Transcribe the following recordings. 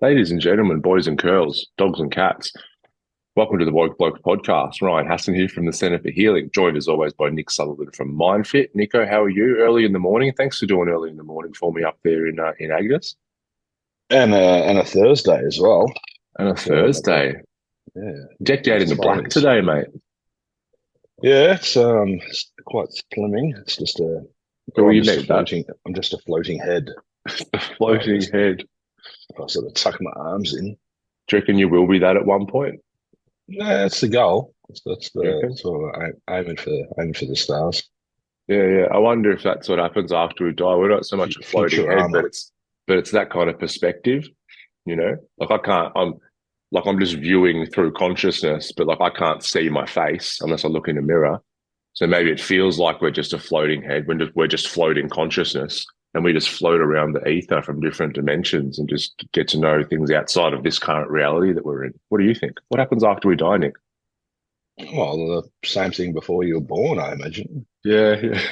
Ladies and gentlemen, boys and girls, dogs and cats, welcome to the Blokes podcast. Ryan Hassan here from the Centre for Healing, joined as always by Nick Sutherland from Myndfit. Nico, how are you? Early in the morning. Thanks for doing early in the morning for me up there in Agnes. And a Thursday as well. And a Feeling a bit, Thursday. yeah, Decked out these in the black toes. today, mate. Yeah, it's quite slimming. It's just a, So or will I'm you just a need that? floating. I'm just a floating head. A I floating just head. I sort of tuck my arms in. Do you reckon you will be that at one point? No, that's the goal. That's Do you the reckon? sort of aiming for the stars. Yeah, yeah. I wonder if that's what happens after we die. We're not so much a floating head, Futurama. but it's that kind of perspective, you know? Like I can't I'm just viewing through consciousness, but like I can't see my face unless I look in a mirror. So maybe it feels like we're just a floating head. We're just floating consciousness and we just float around the ether from different dimensions and just get to know things outside of this current reality that we're in. What do you think? What happens after we die, Nick? Well, the same thing before you were born, I imagine. Yeah, yeah.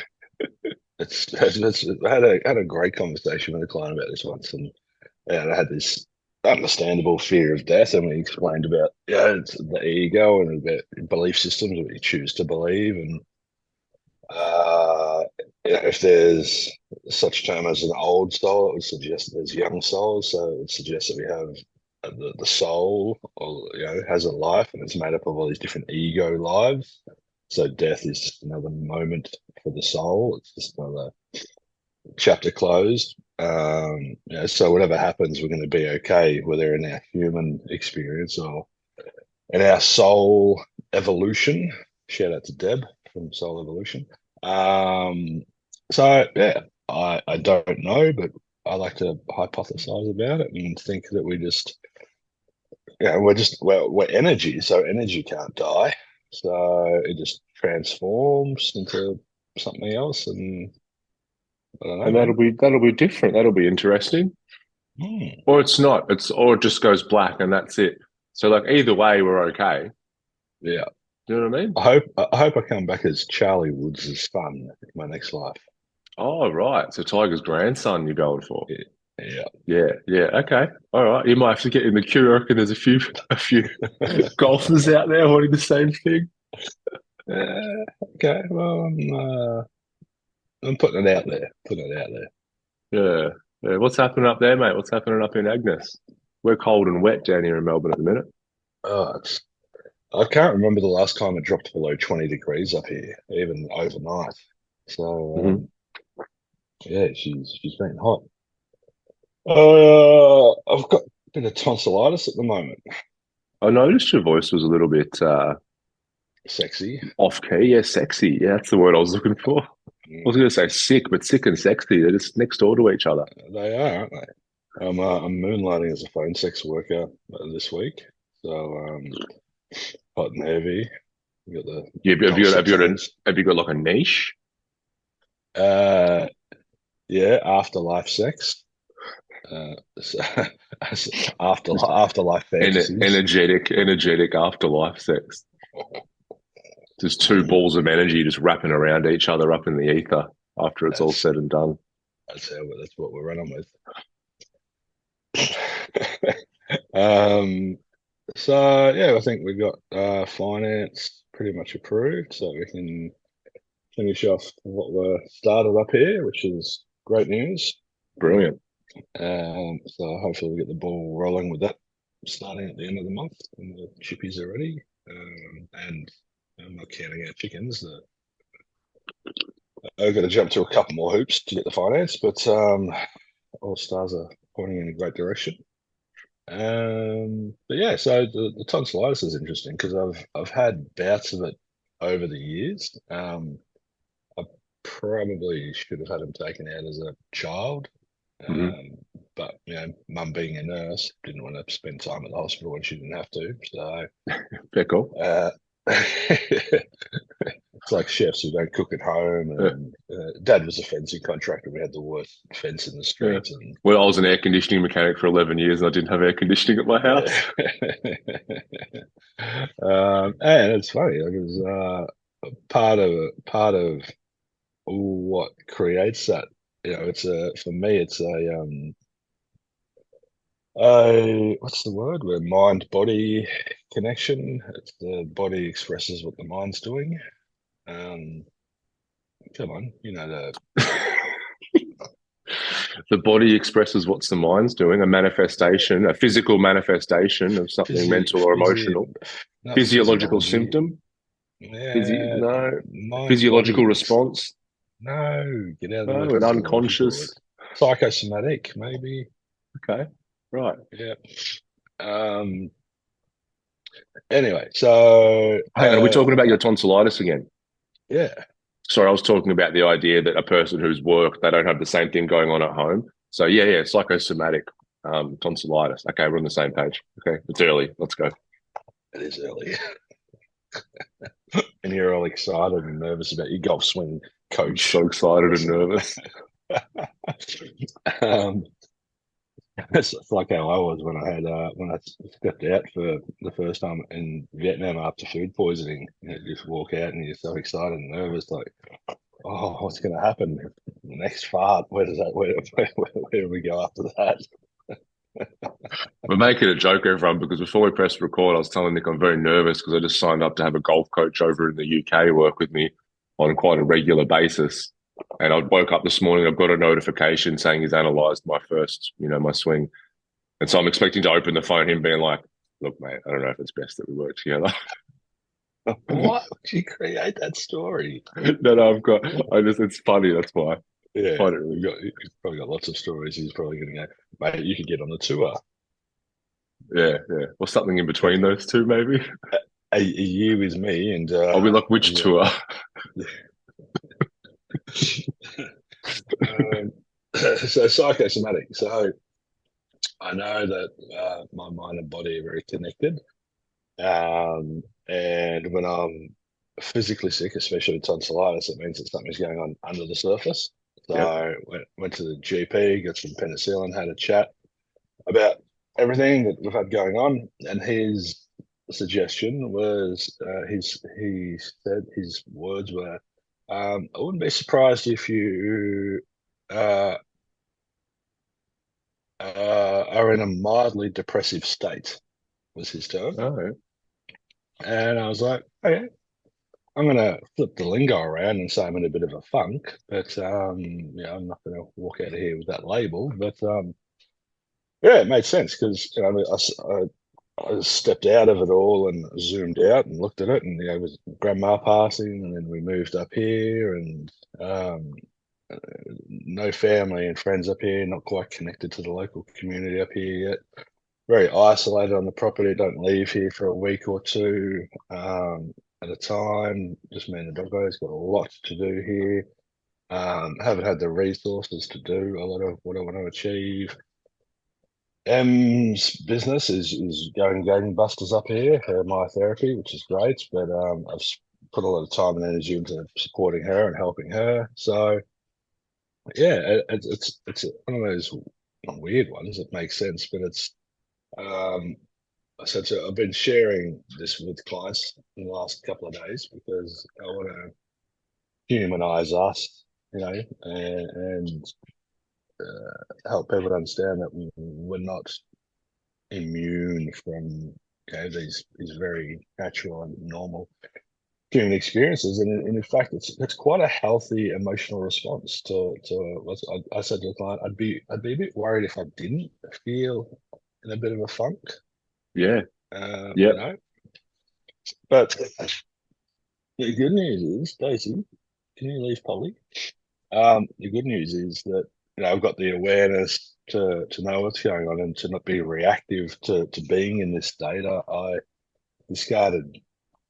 I had a great conversation with a client about this once, and I had this understandable fear of death, and we explained about it's the ego and about belief systems that we choose to believe, and uh, if there's such term as an old soul, it would suggest there's young souls. So it would suggest that we have the soul, or has a life, and it's made up of all these different ego lives. So death is just another moment for the soul. It's just another chapter closed. So whatever happens, we're going to be okay, whether in our human experience or in our soul evolution. Shout out to Deb from Soul Evolution. Um, so yeah, I don't know, but I like to hypothesize about it and think that we're energy, so energy can't die. So it just transforms into something else, and I don't know, And man. that'll be different. That'll be interesting. Hmm. Or it's not. Or it just goes black and that's it. So like either way, we're okay. Yeah. Do you know what I mean? I hope I come back as Charlie Woods' son in my next life. Oh, right. So Tiger's grandson you're going for. Yeah, yeah. Yeah, yeah. Okay. All right. You might have to get in the queue. I reckon there's a few golfers out there wanting the same thing. Okay, well, I'm putting it out there. Putting it out there. Yeah. Yeah. What's happening up there, mate? What's happening up in Agnes? We're cold and wet down here in Melbourne at the minute. It's, I can't remember the last time it dropped below 20 degrees up here, even overnight. So Hmm. yeah, she's been hot. I've got a bit of tonsillitis at the moment. I noticed your voice was a little bit Sexy. off key. Yeah, sexy. Yeah, that's the word I was looking for. I was Mm, going to say sick, but sick and sexy, they're just next door to each other. they are, aren't they? I'm moonlighting as a phone sex worker this week. So hot and heavy. We got the Yeah, dulcet tones. have you got like a niche? Uh, yeah, afterlife sex. So, afterlife fantasies. Energetic afterlife sex. Just two balls of energy just wrapping around each other up in the ether after it's all That's said and done. that's what we're running with. Um, so yeah, I think we've got finance pretty much approved, so we can finish off what we're started up here, which is great news. Brilliant. So hopefully we get the ball rolling with that starting at the end of the month when the chippies are ready. And I'm not counting our chickens. I've got to jump to a couple more hoops to get the finance, but all stars are pointing in a great direction. But yeah, so the tonsillitis is interesting because I've had bouts of it over the years. I probably should have had them taken out as a child, Hmm. but mum being a nurse didn't want to spend time at the hospital when she didn't have to. So Fair call. uh, it's like chefs who don't cook at home. Yeah. And Dad was a fencing contractor. We had the worst fence in the Yeah. street, and Well, I was an air conditioning mechanic for 11 years and I didn't have air conditioning at my house. and it's funny because part of what creates that, it's a for me, it's What's the word? Where mind body connection. It's the body expresses what the mind's doing. Um, Come on, you know the The body expresses what's the mind's doing, a manifestation, a physical manifestation of something physi mental or physi emotional, not physiological physiology. symptom, Yeah, no, mind physiological body. response, No, get out of the word no, an physiological. unconscious. It's psychosomatic, maybe. Okay, right. Yeah. Um. Anyway, so Hang on, are we talking about your tonsillitis again? yeah, Sorry, I was talking about the idea that a person who's worked, they don't have the same thing going on at home. So yeah, psychosomatic tonsillitis. Okay, we're on the same page. Okay, it's early. Let's go. it is early, and you're all excited and nervous about your golf swing I'm coach. so excited and nervous. um, it's like how I was when I stepped out for the first time in Vietnam after food poisoning. You know, you just walk out and you're so excited and nervous, like, oh, what's going to happen next fart? Where does that? Where do we go after that? We're making a joke, everyone, because before we press record, I was telling Nick I'm very nervous because I just signed up to have a golf coach over in the UK work with me on quite a regular basis. And I woke up this morning, I've got a notification saying he's analysed my first, my swing. And so I'm expecting to open the phone, him being like, look, mate, I don't know if it's best that we work together. Why would you create that story? No, it's funny. That's why. I Yeah, find it really, he's probably got lots of stories. He's probably going to go, mate, you could get on the tour. yeah. Or something in between those two, maybe. A year with me, and Are we like, which yeah, tour? um, so psychosomatic. So I know that my mind and body are very connected. And when I'm physically sick, especially with tonsillitis, it means that something's going on under the surface. So Yep, I went to the GP, got some penicillin, had a chat about everything that we've had going on, and his suggestion was he said his words were, "I wouldn't be surprised if you uh, are in a mildly depressive state," was his term. all right. And I was like, "Okay, I'm gonna flip the lingo around and say I'm in a bit of a funk, but I'm not gonna walk out of here with that label." But yeah, it made sense because I stepped out of it all and zoomed out and looked at it, and it was grandma passing, and then we moved up here, and um, no family and friends up here, not quite connected to the local community up here yet. Very isolated on the property. Don't leave here for a week or two at a time. Just me and the doggo's got a lot to do here. Haven't had the resources to do a lot of what I want to achieve. M's business is going gangbusters up here, my therapy, which is great. But I've put a lot of time and energy into supporting her and helping her. So yeah, it's one of those weird ones that makes sense, but it's um, so I've been sharing this with clients in the last couple of days because I want to humanize us, and help people understand that we're not immune from these very natural and normal human experiences, and in fact, it's quite a healthy emotional response to what I said to the client. I'd be a bit worried if I didn't feel in a bit of a funk, Yeah, uh, you yep. know. But the good news is, Daisy, can you leave Polly? The good news is that I've got the awareness to know what's going on and to not be reactive to being in this state. I discarded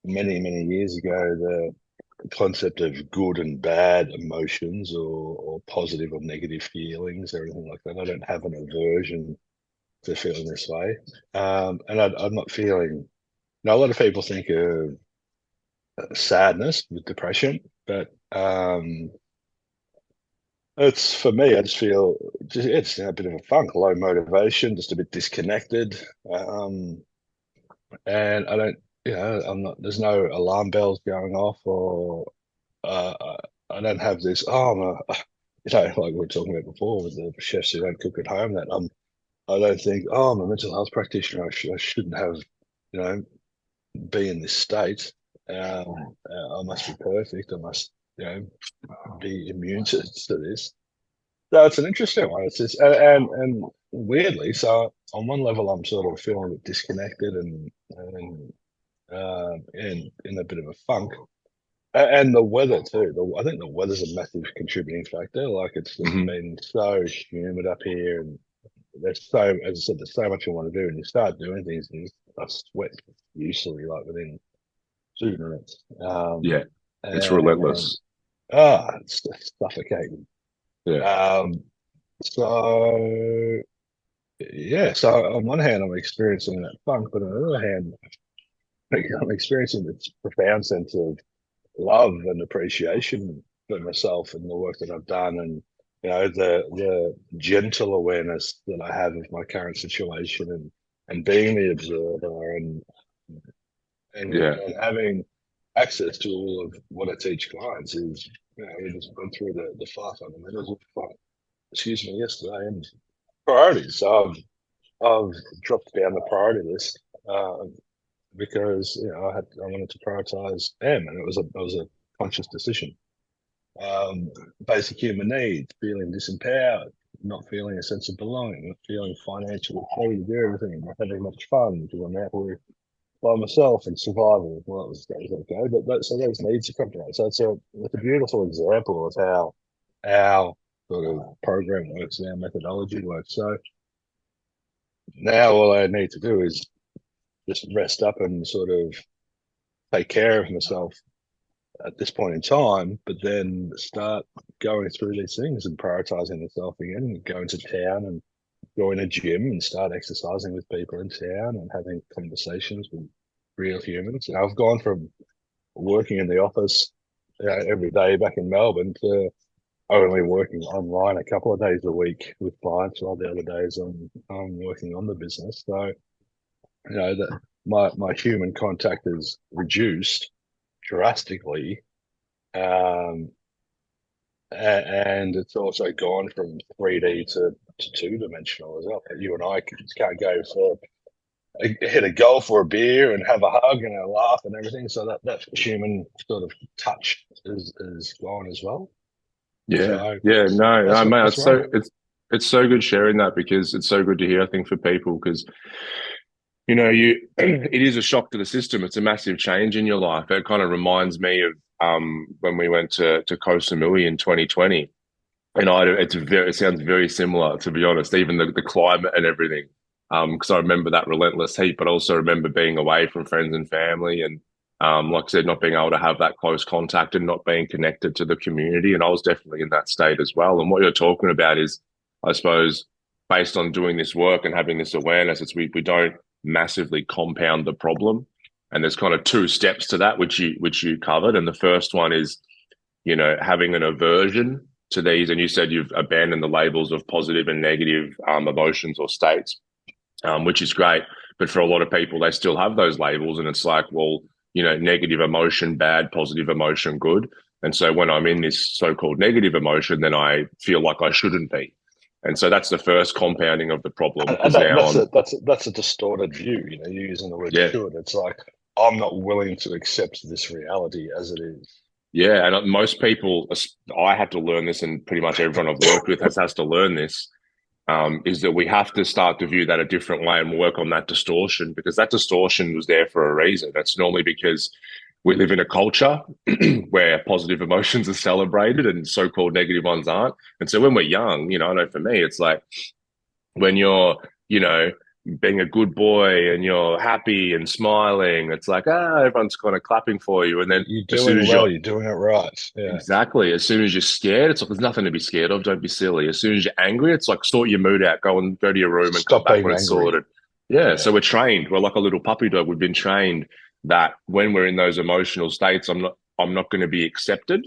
many years ago the concept of good and bad emotions or positive or negative feelings or anything like that. I don't have an aversion to feeling this way. And I'm not feeling, a lot of people think of sadness with depression, but it's for me, I just feel it's a bit of a funk, low motivation, just a bit disconnected. And I don't, I'm not, there's no alarm bells going off or I don't have this, like we were talking about before with the chefs who don't cook at home, that I don't think, oh, I'm a mental health practitioner. I shouldn't have, you know, be in this state. I must be perfect. I must, be immune to this. So it's an interesting one. It's just, and weirdly, so on one level, I'm sort of feeling a bit disconnected and in a bit of a funk. And the weather too. I think the weather's a massive contributing factor. Like it's just Hmm. been so humid up here, and there's so, as I said, there's so much you want to do, and you start doing things, and I sweat usually like within 2 minutes. Yeah, it's And relentless. it's just suffocating. Yeah. Um, so yeah, so on one hand, I'm experiencing that funk, but on the other hand, I'm experiencing this profound sense of love and appreciation for myself and the work that I've done, and the gentle awareness that I have of my current situation, and being the observer, Yeah. and having access to all of what I teach clients is, we just went through the five fundamentals of, excuse me, yesterday, and priorities. So I've dropped down the priority list, because I wanted to prioritize them, and it was a conscious decision. Basic human needs, feeling disempowered, not feeling a sense of belonging, not feeling financially free to do everything, not having much fun because I'm out here by myself and survival. Well, that was okay, but so those needs are compromised. So it's a beautiful example of how our sort of program works and our methodology works. So now all I need to do is just rest up and sort of take care of myself at this point in time, but then start going through these things and prioritizing myself again, and going to town and go in a gym and start exercising with people in town and having conversations with real humans. And I've gone from working in the office, every day back in Melbourne to only working online a couple of days a week with clients, while the other days I'm working on the business. So that my human contact is reduced drastically. Um, and it's also gone from 3D to two-dimensional as well. You and I can't go for hit a golf or a beer and have a hug and a laugh and everything. So that human sort of touch is gone as well. Yeah. So Yeah. No, that's no, what mate, that's where I'm at. it's so good sharing that because it's so good to hear, I think, for people because it is a shock to the system. It's a massive change in your life. It kind of reminds me of when we went to Koh Samui in 2020. And it sounds very similar, to be honest, even the climate and everything. Because I remember that relentless heat, but I also remember being away from friends and family, and like I said, not being able to have that close contact and not being connected to the community. And I was definitely in that state as well. And what you're talking about is, I suppose, based on doing this work and having this awareness, we don't massively compound the problem. And there's kind of two steps to that, which you covered. And the first one is, having an aversion to these, and you said you've abandoned the labels of positive and negative emotions or states, which is great. But for a lot of people, they still have those labels, and it's like, well, negative emotion, bad, positive emotion, good. And so when I'm in this so-called negative emotion, then I feel like I shouldn't be. And so that's the first compounding of the problem And because now that's I'm, that's a distorted view. You're using the word yeah, should. It's like I'm not willing to accept this reality as it is. yeah. And most people, I had to learn this, and pretty much everyone I've worked with has to learn this is that we have to start to view that a different way and work on that distortion because that distortion was there for a reason. That's normally because we live in a culture where positive emotions are celebrated and so-called negative ones aren't. And so when we're young, I know for me, it's like when you're, you know, being a good boy and you're happy and smiling, it's like, everyone's kind of clapping for you. And then You're as soon doing as well. you're You're doing it right. Yeah. Exactly. As soon as you're scared, it's like there's nothing to be scared of. Don't be silly. As soon as you're angry, it's like sort your mood out. Go to your room and come Stop back being when it's angry. sorted. Yeah. Yeah. So we're trained. We're like a little puppy dog. We've been trained that when we're in those emotional states, I'm not going to be accepted.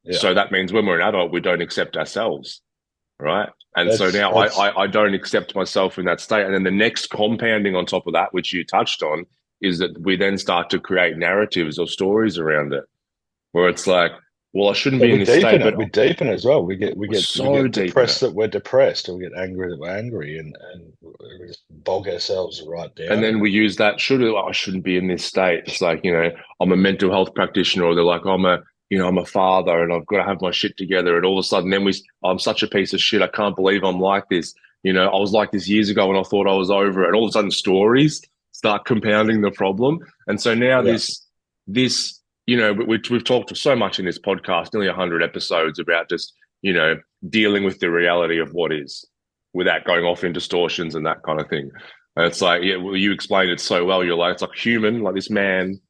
Yeah. So that means when we're an adult, we don't accept ourselves, right? And so That's now I, that's I I don't accept myself in that state. And then the next compounding on top of that, which you touched on, is that we then start to create narratives or stories around it, where it's like, well, I shouldn't So be in we this state, deepen but it. We deepen it as well. we're We so get deep in it. depressed that we're depressed, or we get angry that we're angry, and we just bog ourselves right And down in then it. we use that, I shouldn't be in this state. It's like, I'm a mental health practitioner, or they're like, I'm a father and I've got to have my shit together. And all of a sudden, I'm such a piece of shit. I can't believe I'm like this. I was like this years ago and I thought I was over it. And all of a sudden, stories start compounding the problem. And so now Yeah, we've talked so much in this podcast, nearly 100 episodes about just, dealing with the reality of what is without going off in distortions and that kind of thing. And it's like, yeah, well, you explained it so well. You're like, it's like human, like this man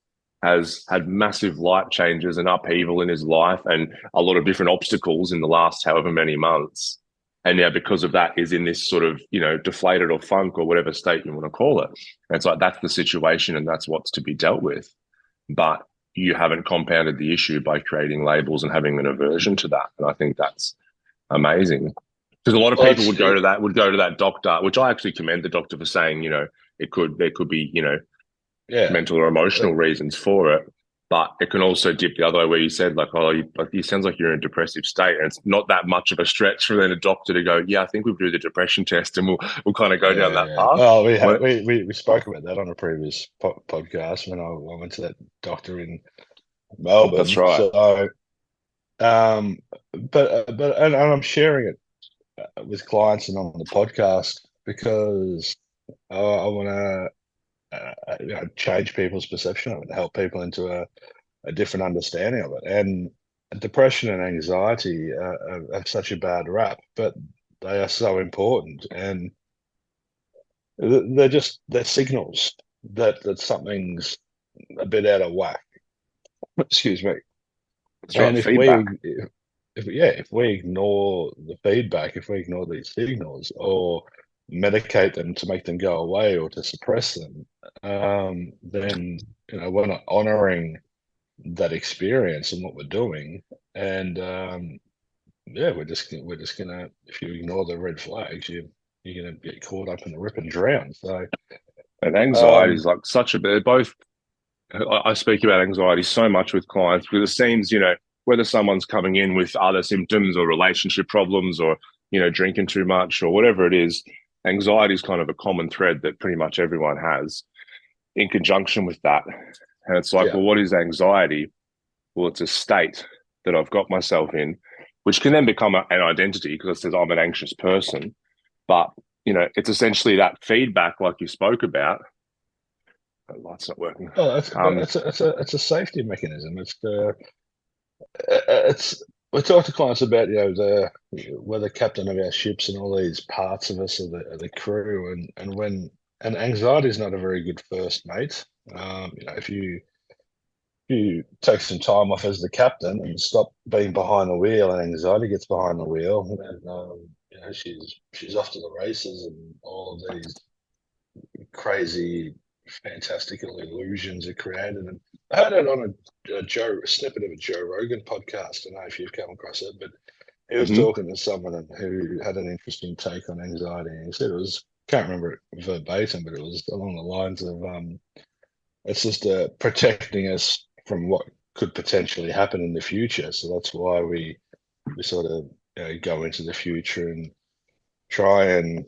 has had massive life changes and upheaval in his life and a lot of different obstacles in the last however many months. And now, because of that, is in this sort of, deflated or funk or whatever state you want to call it. And it's like, that's the situation and that's what's to be dealt with. But you haven't compounded the issue by creating labels and having an aversion to that. And I think that's amazing. Because a lot of well, people would go to that doctor, which I actually commend the doctor for saying, there could be, yeah. mental or emotional reasons for it. But it can also dip the other way where you said, like, it sounds like you're in a depressive state. And it's not that much of a stretch for then a doctor to go, yeah, I think we'll do the depression test and we'll kind of go down that Yeah, path. well, But we spoke about that on a previous podcast when I went to that doctor in that's Melbourne. right. So, um, and I'm sharing it with clients and on the podcast because I want to change people's perception of it, help people into a different understanding of it. And depression and anxiety have such a bad rap, but they are so important, and they're signals that something's a bit out of whack. Excuse me. That's right. And Feedback. if we ignore the feedback, if we ignore these signals or medicate them to make them go away or to suppress them, then we're not honoring that experience and what we're doing. And yeah, we're just gonna if you ignore the red flags, you're gonna get caught up in the rip and drown. So And anxiety is um, like they're both, I speak about anxiety so much with clients because it seems, whether someone's coming in with other symptoms or relationship problems or, drinking too much or whatever it is, anxiety is kind of a common thread that pretty much everyone has in conjunction with that. And it's like, yeah. well, what is anxiety? Well, it's a state that I've got myself in, which can then become an identity because it says I'm an anxious person. But, it's essentially that feedback, like you spoke about. The light's not working. Oh, Um, it's a safety mechanism. It's we talk to clients about we're the captain of our ships and all these parts of us are the crew, and when and anxiety is not a very good first mate. If you take some time off as the captain and stop being behind the wheel, and anxiety gets behind the wheel, and she's off to the races, and all of these crazy, fantastical illusions are created. And I heard it on a snippet of a Joe Rogan podcast. I don't know if you've come across it, but he was mhm. talking to someone who had an interesting take on anxiety. And he said it was, can't remember it verbatim, but it was along the lines of it's just protecting us from what could potentially happen in the future. So that's why we sort of go into the future and try and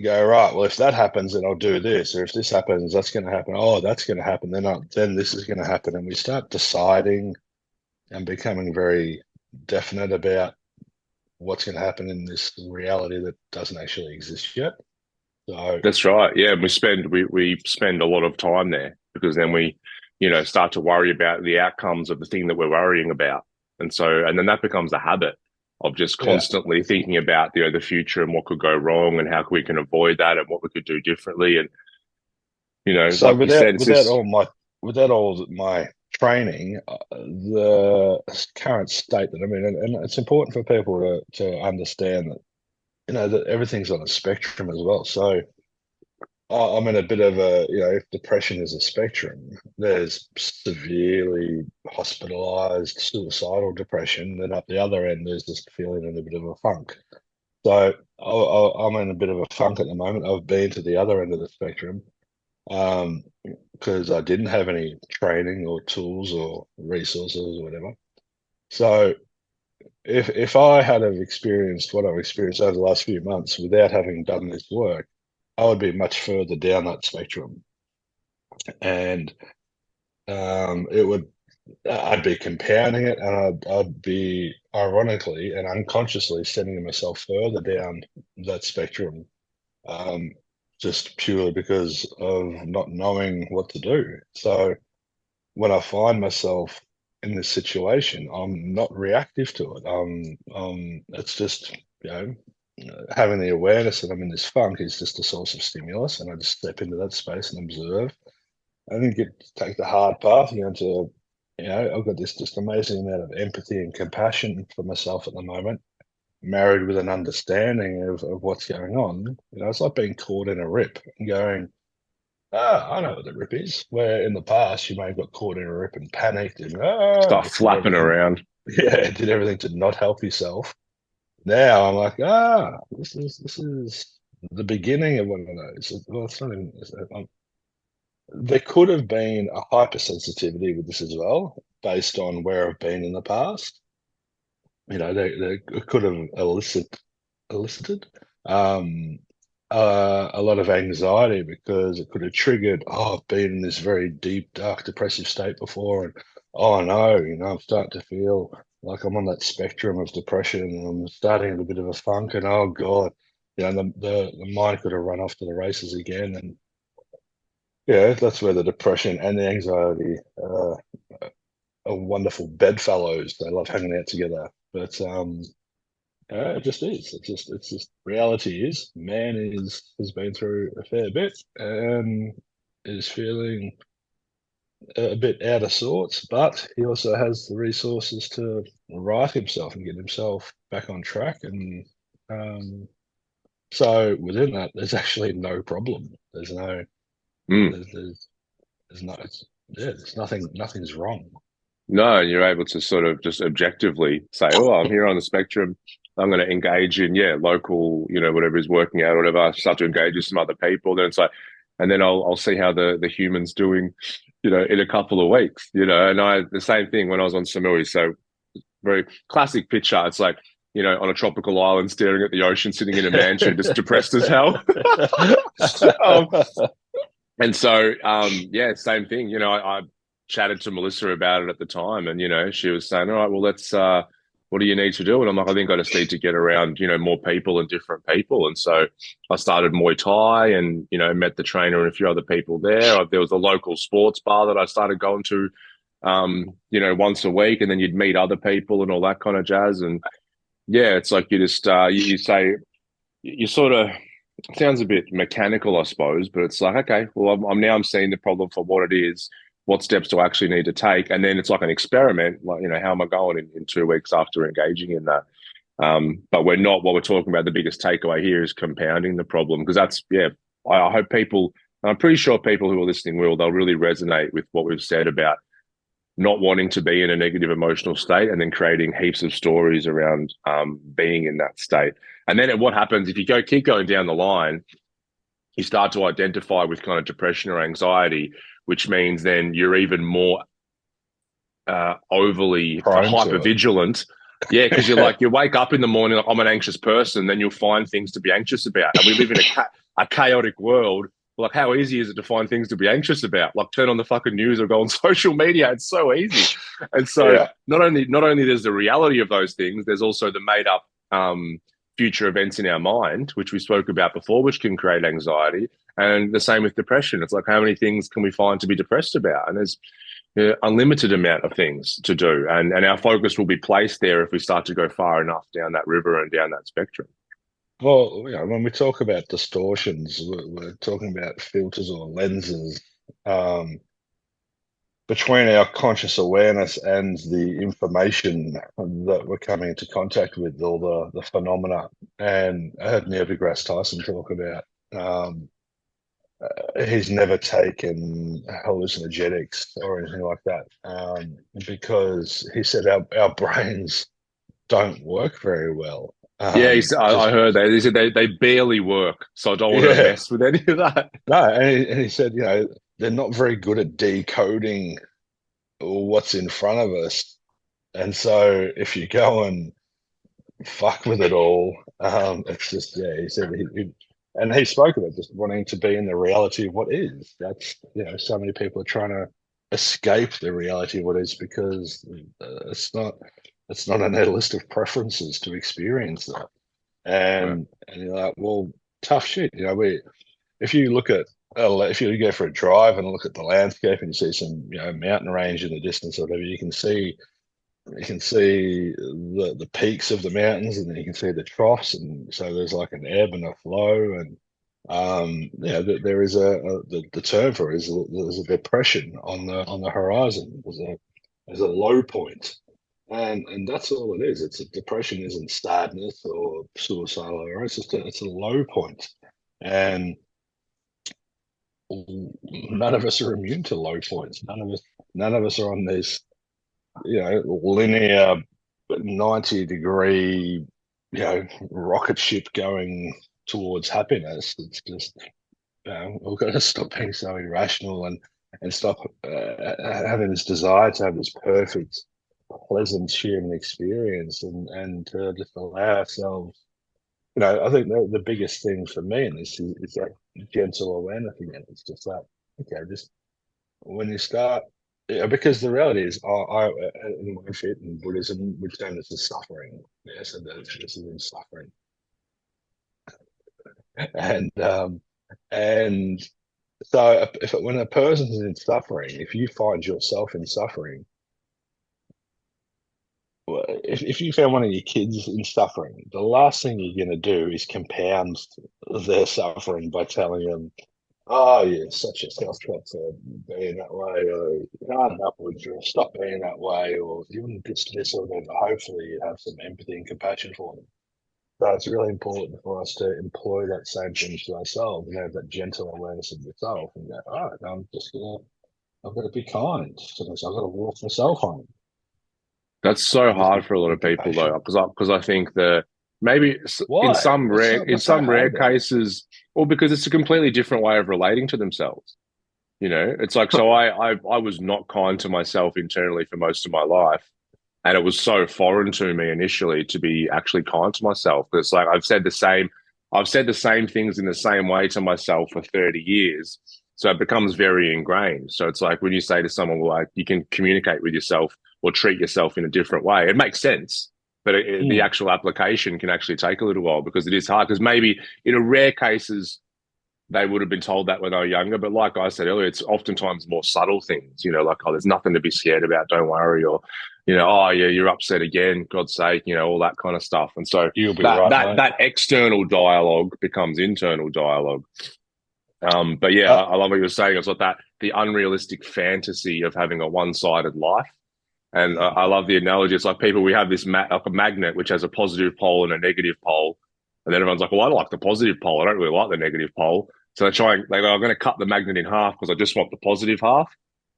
go, right, well, if that happens, then I'll do this, or if this happens, that's going to happen. Oh, that's going to happen. Then this is going to happen, and we start deciding and becoming very definite about what's going to happen in this reality that doesn't actually exist yet. So That's right. Yeah, we spend a lot of time there because then we, start to worry about the outcomes of the thing that we're worrying about, and then that becomes a habit of just yeah. constantly thinking about the future and what could go wrong and how we can avoid that and what we could do differently. And So like you said, it's this. without all my training, the current state that I'm in, and it's important for people to understand that that everything's on a spectrum as well. So I'm in a bit of if depression is a spectrum, there's severely hospitalized suicidal depression. Then up the other end, there's just feeling in a bit of a funk. So I'm in a bit of a funk at the moment. I've been to the other end of the spectrum because I didn't have any training or tools or resources or whatever. So if I had have experienced what I've experienced over the last few months without having done this work, I would be much further down that spectrum, and it would I'd be compounding it, and I'd be ironically and unconsciously sending myself further down that spectrum, um, just purely because of not knowing what to do. So when I find myself in this situation, I'm not reactive to it. It's just, having the awareness that I'm in this funk is just a source of stimulus, and I just step into that space and observe. I think it take the hard path, to, I've got this just amazing amount of empathy and compassion for myself at the moment, married with an understanding of what's going on. It's like being caught in a rip and going, I know what the rip is. Where in the past you may have got caught in a rip and panicked and Start did flapping everything, around. yeah, did everything to not help yourself. Now I'm like, this is the beginning of one of those. Well, it's not even. There could have been a hypersensitivity with this as well, based on where I've been in the past. They could have elicited um, a lot of anxiety because it could have triggered, I've been in this very deep, dark, depressive state before, and oh no, I'm starting to feel like I'm on that spectrum of depression, and I'm starting in a bit of a funk, and oh God, the mind could have run off to the races again, and yeah, that's where the depression and the anxiety are wonderful bedfellows. They love hanging out together, but it just is. It's just reality is man has been through a fair bit and is feeling a bit out of sorts, but he also has the resources to right himself and get himself back on track. And um, so within that, there's actually no problem. There's no Mm. there's no yeah, there's nothing's wrong. No, and you're able to sort of just objectively say, "Oh, I'm here on the spectrum. I'm going to engage in, yeah, local, whatever is working out, or whatever. I start to engage with some other people. Then it's like, and then I'll see how the human's doing, in a couple of weeks, And the same thing when I was on Samui. So very classic picture. It's like, on a tropical island, staring at the ocean, sitting in a mansion, just depressed as hell. um, and so, yeah, same thing. I chatted to Melissa about it at the time, and she was saying, "All right, well, let's. What do you need to do?" And I'm like, "I think I just need to get around, more people and different people." And so I started Muay Thai, and met the trainer and a few other people there. There was a local sports bar that I started going to, once a week, and then you'd meet other people and all that kind of jazz. And yeah, it's like you just you say you sort of sounds a bit mechanical, I suppose, but it's like, okay, well, I'm seeing the problem for what it is. What steps do I actually need to take? And then it's like an experiment. Like, how am I going in 2 weeks after engaging in that? But we're not. What we're talking about, the biggest takeaway here is compounding the problem, because that's, yeah. I hope people. I'm pretty sure people who are listening they'll really resonate with what we've said about not wanting to be in a negative emotional state, and then creating heaps of stories around being in that state. And then what happens if you keep going down the line, you start to identify with kind of depression or anxiety, which means then you're even more overly Prone hyper to vigilant. Yeah, because you wake up in the morning like, I'm an anxious person, then you'll find things to be anxious about. And we live in a chaotic world. Like, how easy is it to find things to be anxious about? Like, turn on the fucking news or go on social media. It's so easy. And so yeah. not only there's the reality of those things, there's also the made up future events in our mind, which we spoke about before, which can create anxiety. And the same with depression. It's like, how many things can we find to be depressed about? And there's unlimited amount of things to do. And our focus will be placed there if we start to go far enough down that river and down that spectrum. Well, when we talk about distortions, we're talking about filters or lenses um, between our conscious awareness and the information that we're coming into contact with, all the phenomena. And I heard Neil deGrasse Tyson talk about he's never taken hallucinogenics or anything like that because he said our brains don't work very well. Yeah, I Just heard that. He said they barely work, so I don't want to yeah, mess with any of that. no, and he said, they're not very good at decoding what's in front of us. And so if you go and fuck with it all, it's just, yeah, he said and he spoke about just wanting to be in the reality of what is. That's, so many people are trying to escape the reality of what is because it's not on their list of preferences to experience that. Right. And you're like, well, tough shit. If you look at if you go for a drive and look at the landscape and you see some mountain range in the distance or whatever, you can see the peaks of the mountains, and then you can see the troughs, and so there's like an ebb and a flow, and there is the term for it is there's a depression on the horizon. There's a low point, and that's all it is. It's a depression isn't sadness or suicidal, or it's a low point, and none of us are immune to low points. None of us are on this linear 90-degree, rocket ship going towards happiness. It's just, we've got to stop being so irrational and stop having this desire to have this perfect, pleasant human experience and just allow ourselves. I think the biggest thing for me in this is that gentle awareness again. It's just that, okay, just when you start, because the reality is, in Myndfit and Buddhism, we term this as suffering. Yeah, so this is in suffering, and and so when a person is in suffering, if you find yourself in suffering, well, if you found one of your kids in suffering, the last thing you're going to do is compound their suffering by telling them, "Oh, you're such a self-taught for being that way," or "Harden upwards," or "Stop being that way," or you wouldn't dismiss or whatever. Hopefully, you have some empathy and compassion for them. So it's really important for us to employ that same thing to ourselves and have that gentle awareness of yourself and go, "All right, I've got to be kind to myself. I've got to walk myself home That's so and just hard for a lot be of people though, compassionate." because I think that maybe in Why? some rare What's so hard about it? cases, or because it's a completely different way of relating to themselves. It's like, so I was not kind to myself internally for most of my life, and it was so foreign to me initially to be actually kind to myself. But it's like I've said the same things in the same way to myself for 30 years. So it becomes very ingrained. So it's like when you say to someone, well, like, you can communicate with yourself or treat yourself in a different way, it makes sense. But the Mm, actual application can actually take a little while because it is hard. Because maybe in a rare cases, they would have been told that when they were younger. But like I said earlier, it's oftentimes more subtle things, like, oh, there's nothing to be scared about, don't worry, or, oh yeah, you're upset again, God's sake, all that kind of stuff. And so you'll be that right, that mate. that external dialogue becomes internal dialogue. But yeah, Uh, I love what you were saying. It's like that the unrealistic fantasy of having a one-sided life. And I love the analogy. It's like people, we have this like a magnet which has a positive pole and a negative pole. And then everyone's like, well, I like the positive pole. I don't really like the negative pole. So they go, I'm going to cut the magnet in half because I just want the positive half.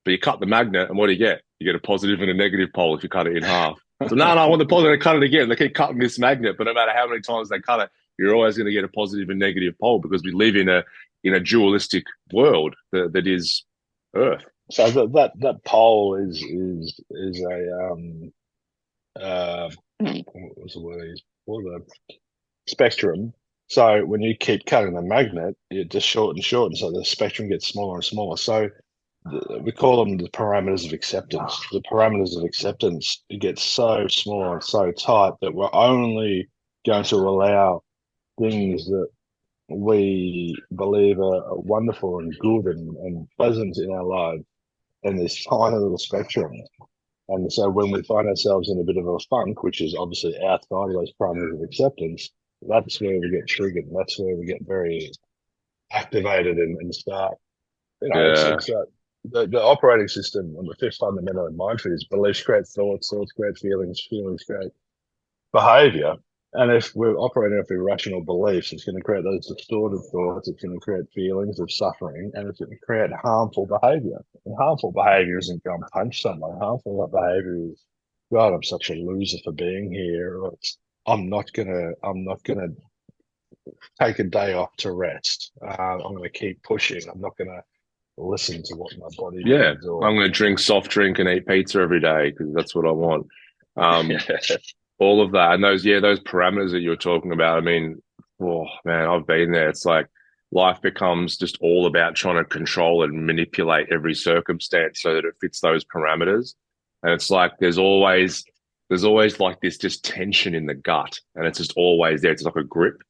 But you cut the magnet, and what do you get? You get a positive and a negative pole if you cut it in half. So, no, I want the positive, cut it again. They keep cutting this magnet, but no matter how many times they cut it, you're always going to get a positive and negative pole because we live in a dualistic world that is Earth. so that pole is a what was the word for the spectrum. So when you keep cutting the magnet, it just shortens, shortens, so the spectrum gets smaller and smaller. So we call them the parameters of acceptance. The parameters of acceptance get so small and so tight that we're only going to allow things that we believe are wonderful and good and pleasant in our lives in this tiny little spectrum. And so when we find ourselves in a bit of a funk, which is obviously outside of those parameters of acceptance, that's where we get triggered. That's where we get very activated and start. Yeah. It's the operating system on the fifth fundamental in mindfulness is beliefs create thoughts, thoughts create feelings, feelings create behavior. And if we're operating off irrational beliefs, it's going to create those distorted thoughts. It's going to create feelings of suffering, and it's going to create harmful behavior. And harmful behavior isn't going to punch someone. Harmful behavior is, God, I'm such a loser for being here. Or it's, I'm not gonna take a day off to rest. I'm going to keep pushing. I'm not going to listen to what my body Yeah, needs. Or I'm going to drink soft drink and eat pizza every day because that's what I want. Um, all of that and those parameters that you were talking about. I mean, oh man, I've been there. It's like life becomes just all about trying to control and manipulate every circumstance so that it fits those parameters. And it's like there's always like this just tension in the gut, and it's just always there. It's like a grip,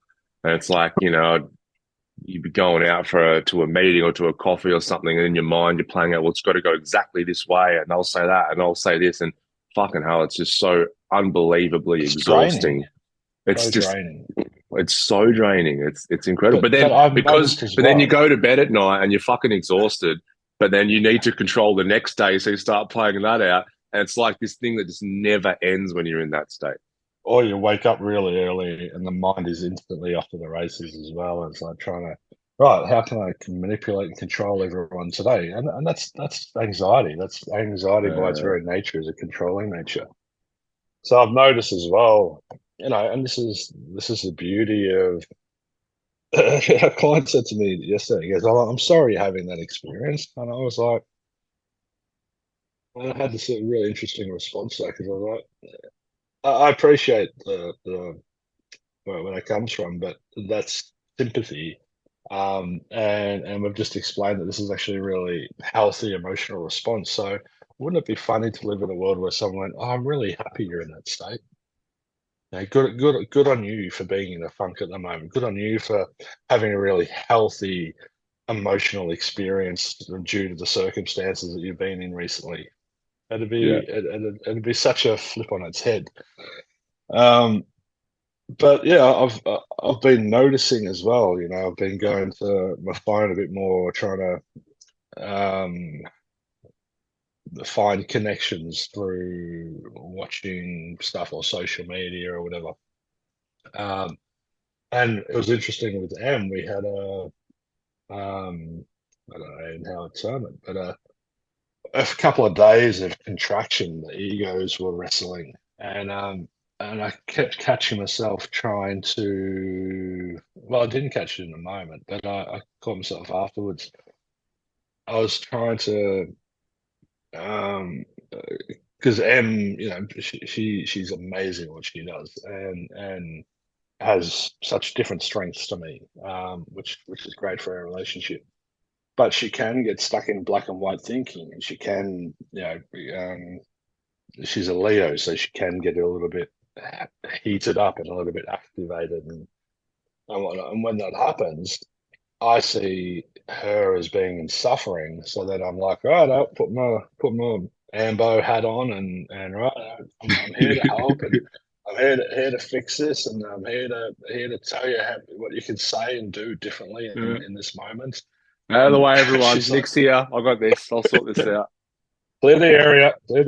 and it's like you'd be going out to a meeting or to a coffee or something, and in your mind you're playing out, well, it's got to go exactly this way, and they'll say that, and I'll say this, and fucking hell, it's just so unbelievably It's draining. exhausting. It's So just draining. it's so draining. It's incredible. But I've noticed as But then you well. go to bed at night and you're fucking exhausted. But then you need to control the next day, so you start playing that out, and it's like this thing that just never ends when you're in that state. Or you wake up really early and the mind is instantly off to the races as well. It's like trying to, right, how can I manipulate and control everyone today? And that's anxiety. That's anxiety by its Uh, very nature is a controlling nature. So I've noticed as well, and this is the beauty of a client said to me yesterday, he goes, "Oh, I'm sorry you're having that experience." And I was like, I had this really interesting response to that because I was like, I appreciate the where that comes from, but that's sympathy. And we've just explained that this is actually a really healthy emotional response. So wouldn't it be funny to live in a world where someone went, "Oh, I'm really happy you're in that state. Good on you for being in a funk at the moment. Good on you for having a really healthy emotional experience due to the circumstances that you've been in recently." yeah, It'd be such a flip on its head. Um, but yeah, I've been noticing as well. I've been going to my phone a bit more, trying to find connections through watching stuff or social media or whatever. Um, and it was interesting with M. We had I don't know how to term it, but a couple of days of contraction. The egos were wrestling, and I kept catching myself trying to. Well, I didn't catch it in the moment, but I caught myself afterwards. I was trying to, um, because M, she's amazing at what she does, and has such different strengths to me, which is great for our relationship. But she can get stuck in black and white thinking, and she can, she's a Leo, so she can get a little bit heated up and a little bit activated, and when that happens, I see her as being in suffering. So then I'm like, right, I'll put my ambo hat on, and right, I'm here to help, and I'm here to fix this, and I'm here to tell you what you can say and do differently yeah. in this moment. Out of the And way, everyone. she's like, Nick's here. I got this. I'll sort this out. clear the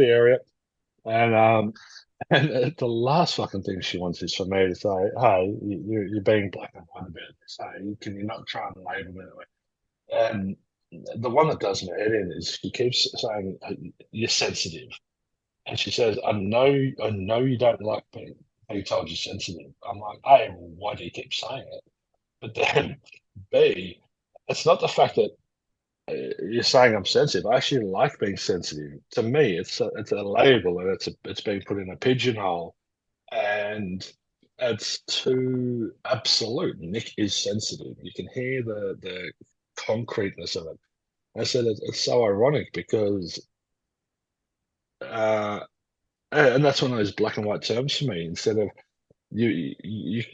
area. And and the last fucking thing she wants is for me to say, "Hey, you're being black and white about this. Hey, can you not try and label me that way?" And the one that does my head in is she keeps saying, "You're sensitive," and she says, I know you don't like being told you're sensitive." I'm like, "A, why do you keep saying it?" But then, B, it's not the fact that you're saying I'm sensitive. I actually like being sensitive. To me, it's a label, and it's being put in a pigeonhole, and it's too absolute. Nick is sensitive. You can hear the concreteness of it. I said it's so ironic because, uh, and that's one of those black and white terms for me. Instead of you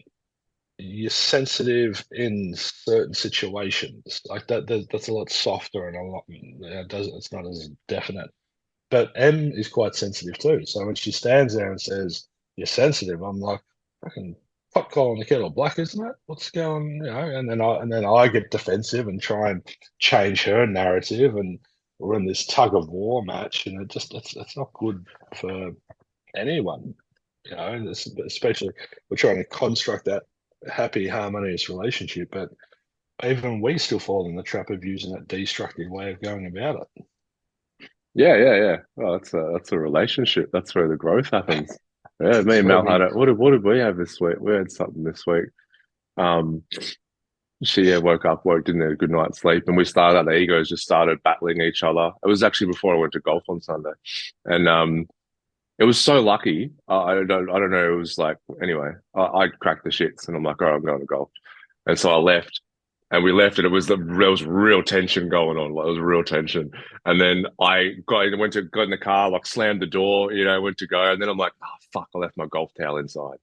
you're sensitive in certain situations like that. That's a lot softer and a lot. It's not as definite. But M is quite sensitive too. So when she stands there and says you're sensitive, I'm like, fucking pot calling the kettle black, isn't it? What's going, and then I get defensive and try and change her narrative, and we're in this tug of war match, and it's not good for anyone, and especially we're trying to construct that happy, harmonious relationship, but even we still fall in the trap of using that destructive way of going about Yeah, yeah, yeah. Well, that's a relationship. That's where the growth happens. it. Yeah, me It's and where Mel had we it. What did we have this week? We had something this week. Um, she woke up, didn't have a good night's sleep, and we started. The egos just started battling each other. It was actually before I went to golf on Sunday, and It was so lucky. I don't know. It was like, anyway, I cracked the shits and I'm like, all right, I'm going to golf. And so I left and we left and there was real tension going on. Like, it was real tension. And then got in the car, like slammed the door, went to go. And then I'm like, oh, fuck, I left my golf towel inside.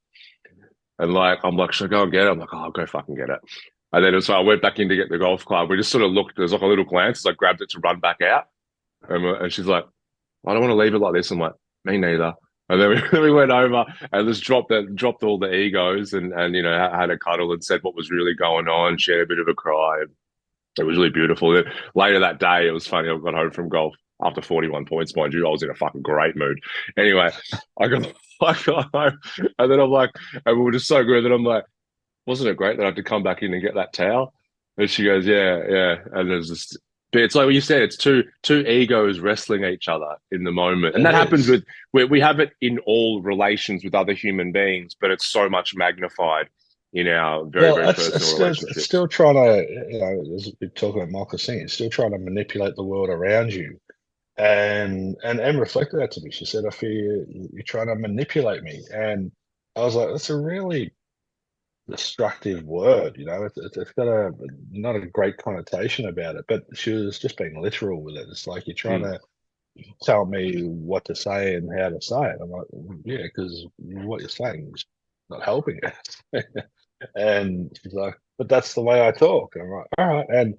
And like, I'm like, should I go and get it? I'm like, oh, I'll go fucking get it. And then so I went back in to get the golf club. We just sort of looked, there's like a little glance, I grabbed it to run back out. And she's like, I don't want to leave it like this. I'm like, me neither. And then we went over and just dropped all the egos and had a cuddle and said what was really going on. She had a bit of a cry. It was really beautiful. Then later that day, it was funny. I got home from golf after 41 points, mind you. I was in a fucking great mood. Anyway, I got I got home and then I'm like, and we were just so good that I'm like, wasn't it great that I had to come back in and get that towel? And she goes, yeah, yeah. And there's just, but it's like what you said, it's two egos wrestling each other in the moment. And It that happens is. we have it in all relations with other human beings, but it's so much magnified in our very, Well, very personal it's relationships. still trying to, as we talk about Michael Singh, it's still trying to manipulate the world around you. And Em reflected that to me. She said, I fear you're trying to manipulate me. And I was like, that's a really destructive word, it's got a not a great connotation about it, but she was just being literal with it. It's like you're trying Mm. to tell me what to say and how to say it. I'm like, yeah, because what you're saying is not helping it. And she's like, but that's the way I talk. I'm like, all right. And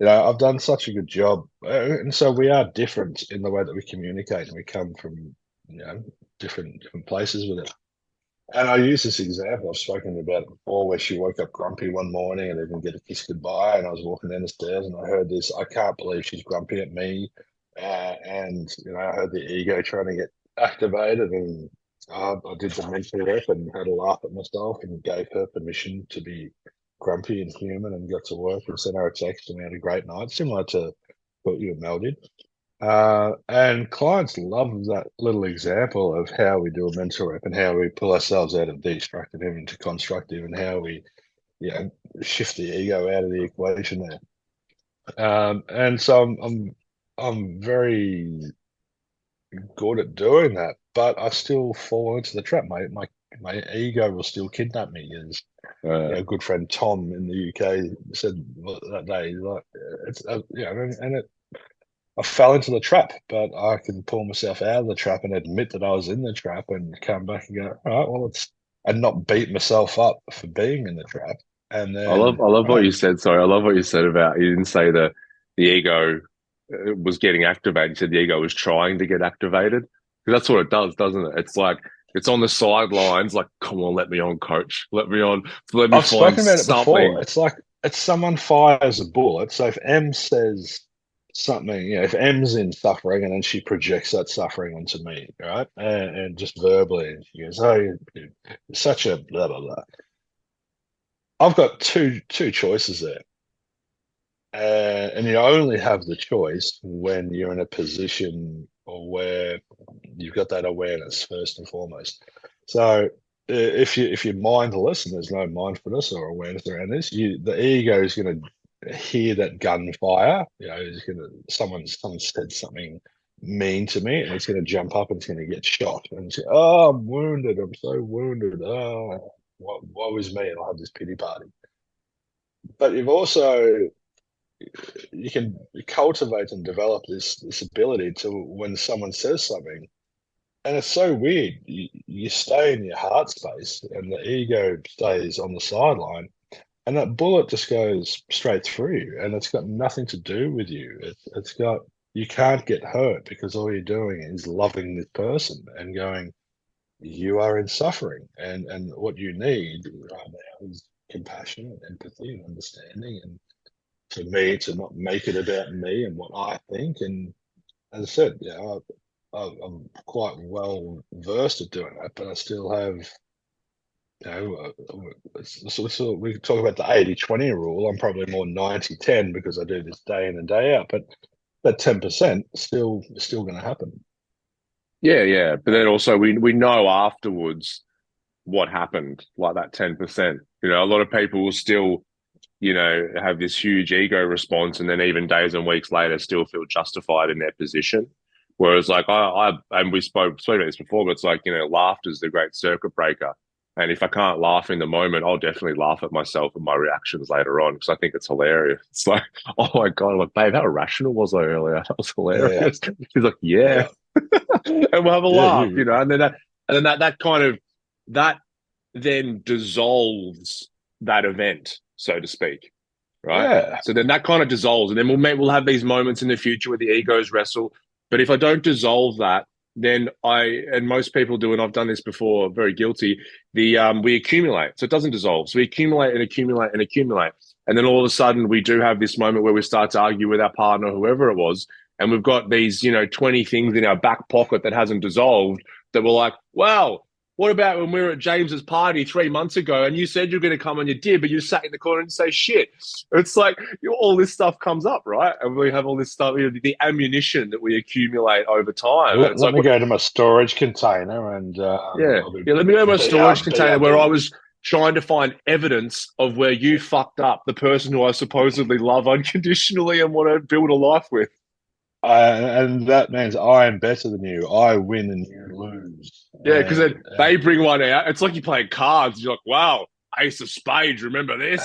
I've done such a good job, and so we are different in the way that we communicate, and we come from different places with it. And I use this example, I've spoken about it before, where she woke up grumpy one morning and didn't get a kiss goodbye. And I was walking down the stairs and I heard this, I can't believe she's grumpy at me. And I heard the ego trying to get activated. And I did the mental rep and had a laugh at myself and gave her permission to be grumpy and human, and got to work and sent her a text, and we had a great night, similar to what you and Mel did. And clients love that little example of how we do a mental rep and how we pull ourselves out of destructive into constructive, and how we, you know, shift the ego out of the equation there. And so I'm very good at doing that, but I still fall into the trap. My ego will still kidnap me. As Uh, a good friend Tom in the UK said that day, he's like, it's and it I fell into the trap, but I can pull myself out of the trap and admit that I was in the trap and come back and go, all right, well, and not beat myself up for being in the trap. And then, I love all what right, you said. Sorry, I love what you said about you didn't say the ego was getting activated. You said the ego was trying to get activated. Because that's what it does, doesn't it? It's like it's on the sidelines, like, come on, let me on, coach. Let me I've find spoken about it before. something. It's like it's someone fires a bullet. So if M says something, if M's in suffering and then she projects that suffering onto me, right? And just verbally, and she goes, oh, you're such a blah, blah, blah. I've got two choices there. And you only have the choice when you're in a position or where you've got that awareness first and foremost. So if you're mindless and there's no mindfulness or awareness around this, the ego is going to hear that gunfire. It's going to someone said something mean to me, and it's going to jump up and it's going to get shot and say, "Oh, I'm wounded. I'm so wounded. Oh, what was me?" And I'll have this pity party. But you can cultivate and develop this ability to, when someone says something, and it's so weird, you stay in your heart space and the ego stays on the sideline, and that bullet just goes straight through you, and it's got nothing to do with you. It's got, you can't get hurt because all you're doing is loving this person and going, you are in suffering, and what you need right now is compassion and empathy and understanding, and for me to not make it about me and what I think. And as I said, I'm quite well versed at doing that, but I still have, so we talk about the 80-20 rule. I'm probably more 90-10 because I do this day in and day out, but that 10% still going to happen. Yeah, yeah. But then also we know afterwards what happened, like that 10%. A lot of people will still have this huge ego response and then even days and weeks later still feel justified in their position. Whereas like and we spoke about this before, but it's like, laughter is the great circuit breaker. And if I can't laugh in the moment, I'll definitely laugh at myself and my reactions later on because I think it's hilarious. It's like, oh my God, I'm like, babe, how irrational was I earlier? That was Yeah, hilarious. She's like, yeah. yeah, And we'll have a yeah. laugh, You, and then that kind of that then dissolves that event, so to speak, right? yeah. So then that kind of dissolves, and then we'll have these moments in the future where the egos wrestle. But if I don't dissolve that, then and most people do, and I've done this before, very guilty. We accumulate, so it doesn't dissolve. So we accumulate and accumulate and accumulate, and then all of a sudden we do have this moment where we start to argue with our partner, whoever it was, and we've got these 20 things in our back pocket that hasn't dissolved that we're like, wow, what about when we were at James's party 3 months ago and you said you're going to come and you did, but you sat in the corner and say shit? It's like all this stuff comes up, right? And we have all this stuff, the ammunition that we accumulate over time. And it's let like, me go to my storage container, and yeah, I'll be yeah. Let me go to my storage container where I BRB. was trying to find evidence of where you fucked up the person who I supposedly love unconditionally and want to build a life with. And that means I am better than you. I win and you lose. Yeah, because then And they bring one out. It's like you're playing cards. You're like, wow, ace of spades. Remember this?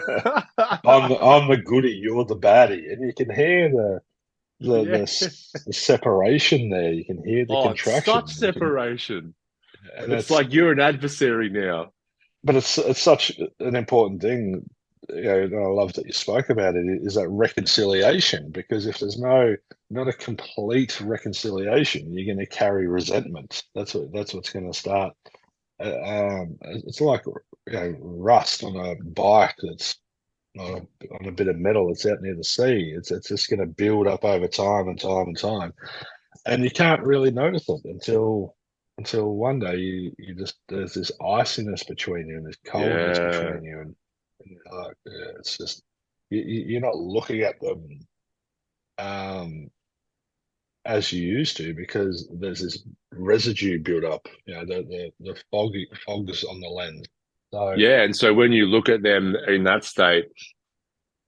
I'm the goody, you're the baddie, and you can hear Yeah. the separation there. You can hear the Oh, it's such contraction. separation. And It's like you're an adversary now. but it's such an important thing. And I love that you spoke about it. Is that reconciliation? Because if there's not a complete reconciliation, you're going to carry resentment. That's what's going to start. It's like rust on a bike that's on a bit of metal that's out near the sea. It's just going to build up over time and time and time, and you can't really notice it until one day you just there's this iciness between you and this coldness Yeah. between you, and you're like, yeah, it's just you're not looking at them um, as you used to because there's this residue build up. The fog is on the lens. So Yeah. And so when you look at them in that state,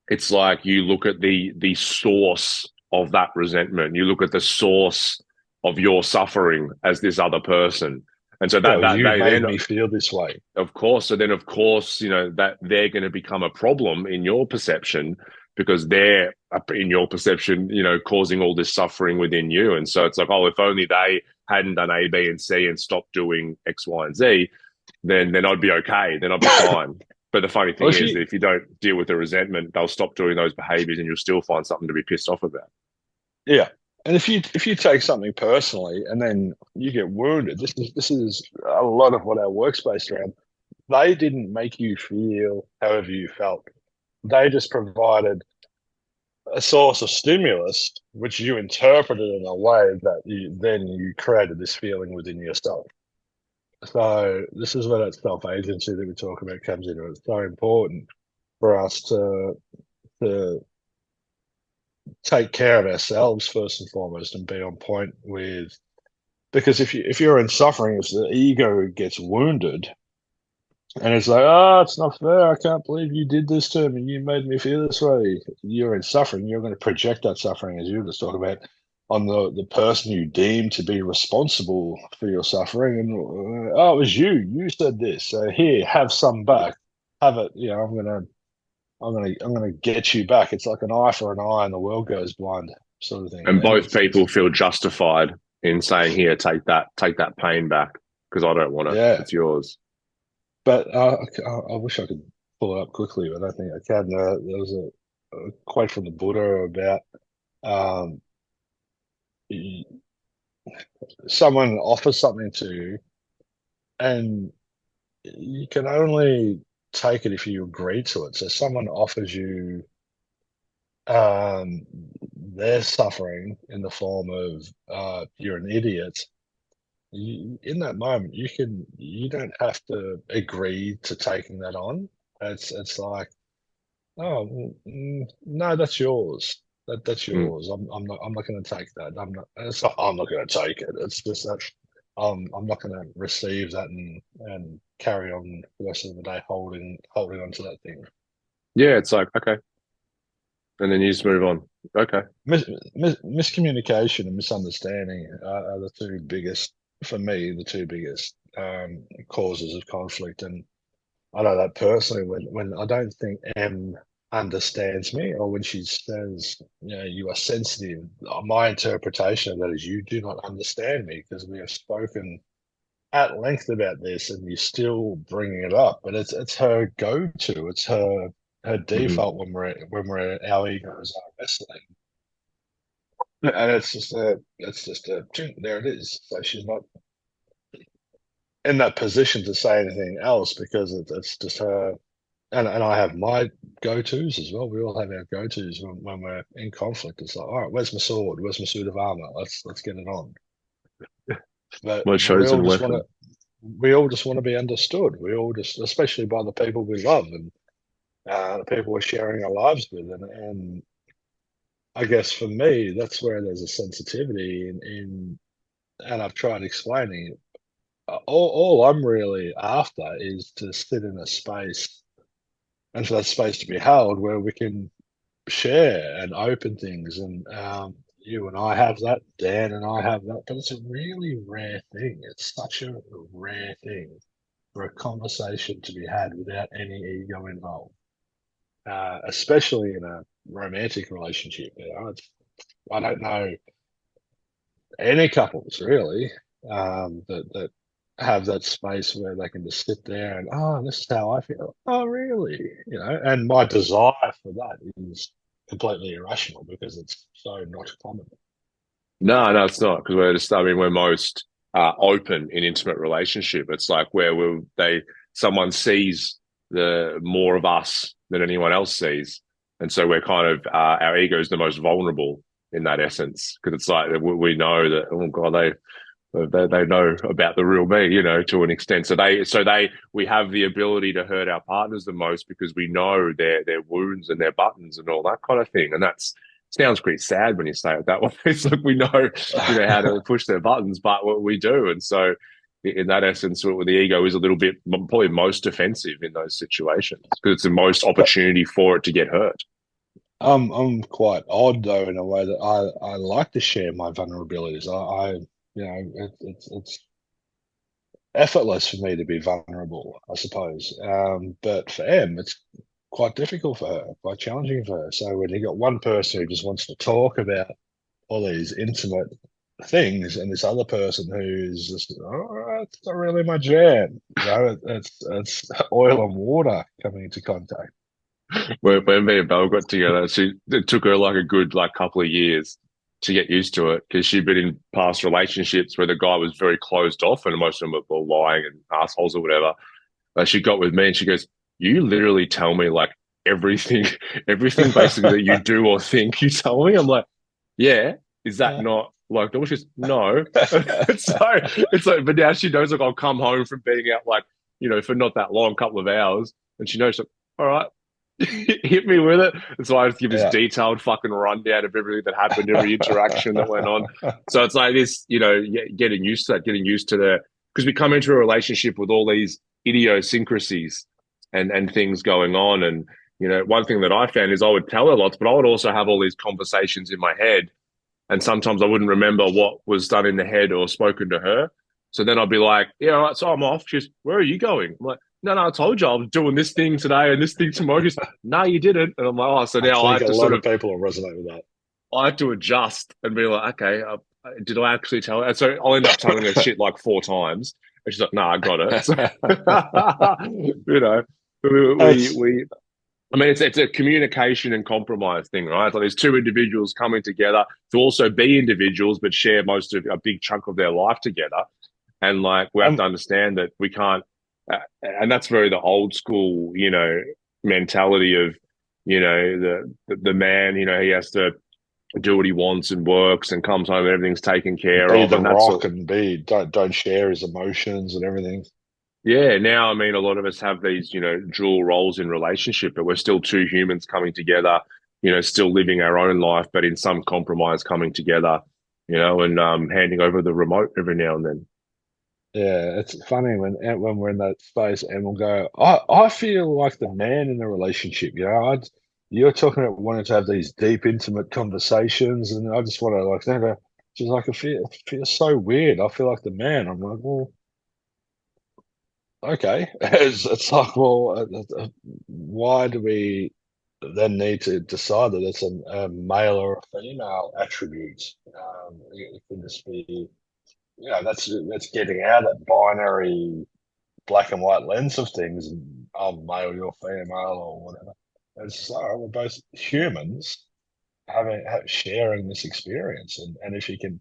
it's like you look at the source of that resentment. You look at the source of your suffering as this other person. And so yeah, that that you they made then me feel this way. of course, so then of course, that they're going to become a problem in your perception because they're in your perception, causing all this suffering within you. And so it's like, oh, if only they hadn't done A, B, and C and stopped doing X, Y, and Z, then I'd be okay. Then I'd be fine. But the funny Well, thing is that if you don't deal with the resentment, they'll stop doing those behaviors and you'll still find something to be pissed off about. yeah, and if you take something personally and then you get wounded, this is a lot of what our work's based around. They didn't make you feel however you felt. They just provided a source of stimulus, which you interpreted in a way that you created this feeling within yourself. So this is where that self-agency that we talk about comes into. It's so important for us to take care of ourselves first and foremost and be on point with because if you're in suffering, if the ego gets wounded and it's like, oh, it's not fair, I can't believe you did this to me, you made me feel this way. You're in suffering, you're going to project that suffering, as you were just talking about, on the person you deem to be responsible for your suffering. And oh, it was you said this, so here, have some back, have it. I'm gonna get you back. It's like an eye for an eye and the world goes blind sort of thing. And both It's people feel justified in saying, here, take that pain back because I don't want it. yeah. It's yours. But I wish I could pull it up quickly, but I don't think I can. There was a quote from the Buddha about um, y- someone offers something to you, and you can only take it if you agree to it. So someone offers you um, their suffering in the form of you're an idiot. In that moment, you don't have to agree to taking that on. It's like, oh no, that's yours. That's Mm. yours. I'm not going to take that. I'm not going to take it. It's just that I'm not going to receive that and carry on the rest of the day holding on to that thing. Yeah, it's like, okay. And then you just move on. Okay. Miscommunication and misunderstanding are the two biggest, for me, the two biggest causes of conflict. And I know that personally when I don't think M understands me, or when she says, you are sensitive, my interpretation of that is you do not understand me because we have spoken at length about this and you're still bringing it up. But it's her go-to, it's her Hmm. default when we're our egos are wrestling. And it's just a there it is. So she's not in that position to say anything else because it's just her. And I have my go-tos as well. We all have our go-tos when we're in conflict. It's like, all right, where's my sword? Where's my suit of armor? Let's get it on. But My we all chosen just want to weapon. we all just want to be understood. We all just, especially by the people we love and the people we're sharing our lives with. And I guess for me, that's where there's a sensitivity and I've tried explaining it. All I'm really after is to sit in a space and for that space to be held where we can share and open things. And you and I have that, Dan and I have that, but it's a really rare thing. It's such a rare thing for a conversation to be had without any ego involved, especially in a romantic relationship. I don't know any couples really that have that space where they can just sit there and this is how I feel. Oh, really? And my desire for that is completely irrational because it's so not common. No, no, it's not because we're just. I mean, we're most open in intimate relationship. It's like where someone sees the more of us than anyone else sees, and so we're kind of our ego is the most vulnerable in that essence because it's like we know that oh god they know about the real me, to an extent. So we have the ability to hurt our partners the most because we know their wounds and their buttons and all that kind of thing. And that's sounds pretty sad when you say it that way. It's like we know, how to push their buttons, but what we do. And so in that essence, the ego is a little bit probably most defensive in those situations because it's the most but opportunity for it to get hurt. I'm quite odd though in a way that I like to share my vulnerabilities. It's effortless for me to be vulnerable, I suppose. But for Em, it's quite difficult for her, quite challenging for her. So when you got one person who just wants to talk about all these intimate things, and this other person who's just, oh, it's not really my jam. It's oil and water coming into contact. When me and Belle got together, it took her like a good like couple of years to get used to it because she'd been in past relationships where the guy was very closed off and most of them were lying and assholes or whatever. She got with me and she goes, "You literally tell me like everything, everything basically that you do or think. You tell me." I'm like, "Yeah, is that not like normal?" She goes, "No." It's like, but now she knows like I'll come home from being out like for not that long, couple of hours, and she knows like, all right, hit me with it. And so I just give this Yeah. detailed fucking rundown of everything that happened, every interaction that went on. So it's like this, getting used to that, getting used to because we come into a relationship with all these idiosyncrasies and things going on. And, one thing that I found is I would tell her lots, but I would also have all these conversations in my head. And sometimes I wouldn't remember what was done in the head or spoken to her. So then I'd be like, yeah, all right, so I'm off. She's, where are you going? I'm like, no, I told you I was doing this thing today and this thing tomorrow. She's, no, you didn't. And I'm like, oh, so I now I think have a to lot sort of of, people will resonate with that. I have to adjust and be like, okay, did I actually tell her? And so I'll end up telling her shit like 4 times. And she's like, no, I got it. So, you know, It's I mean, it's a communication and compromise thing, right? Like there's two individuals coming together to also be individuals, but share most of a big chunk of their life together. And like we have um, to understand that we can't, and that's very the old school, mentality of, the man, he has to do what he wants and works and comes home and everything's taken care be of, the and that's rock all. and be don't share his emotions and everything. Yeah, now I mean, a lot of us have these, dual roles in relationship, but we're still two humans coming together, still living our own life, but in some compromise coming together, and handing over the remote every now and then. Yeah, it's funny when we're in that space and we'll go, I feel like the man in the relationship. you're talking about wanting to have these deep, intimate conversations, and I just want to like never. She's like, it feels so weird. I feel like the man. I'm like, well, okay. It's like, well, why do we then need to decide that it's a male or a female attribute? It can just be, that's getting out of that binary black and white lens of things. And I'm male, you're female, or whatever. It's just, all right, we're both humans sharing this experience, and if you can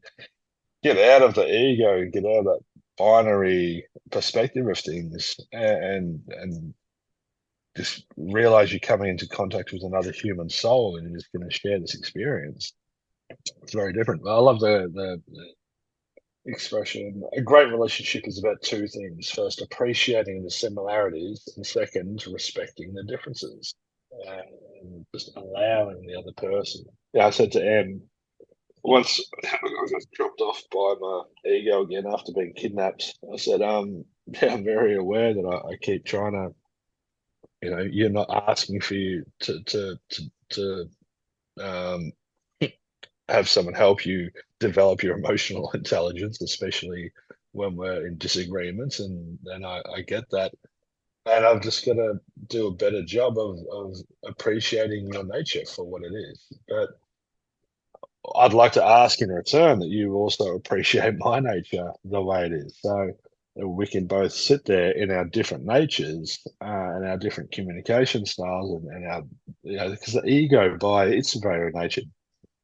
get out of the ego and get out of that binary perspective of things, and just realize you're coming into contact with another human soul and you're just going to share this experience. It's very different. I love the expression. A great relationship is about two things: first, appreciating the similarities, and second, respecting the differences, and just allowing the other person. Yeah, I said to Em once, I got dropped off by my ego again after being kidnapped. I said, yeah, I'm very aware that I keep trying to, you're not asking for you to um, have someone help you develop your emotional intelligence, especially when we're in disagreements. And I get that. And I've just got to do a better job of appreciating your nature for what it is. But I'd like to ask in return that you also appreciate my nature the way it is. So we can both sit there in our different natures and our different communication styles and our, because the ego by its very nature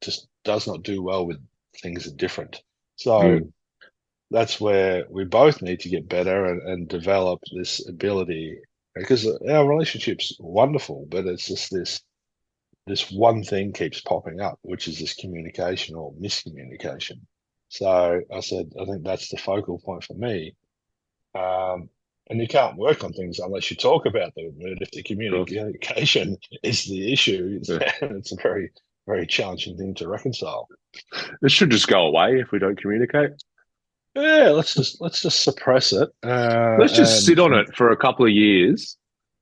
just does not do well with things that are different. So Mm. that's where we both need to get better and develop this ability, because our relationship's wonderful, but it's just this one thing keeps popping up, which is this communication or miscommunication. So I said, I think that's the focal point for me. And you can't work on things unless you talk about them. And if the Sure. communication is the issue, Yeah. it's a very, very challenging thing to reconcile. It should just go away if we don't communicate. Yeah, let's just suppress it, Let's just sit on and it for a couple of years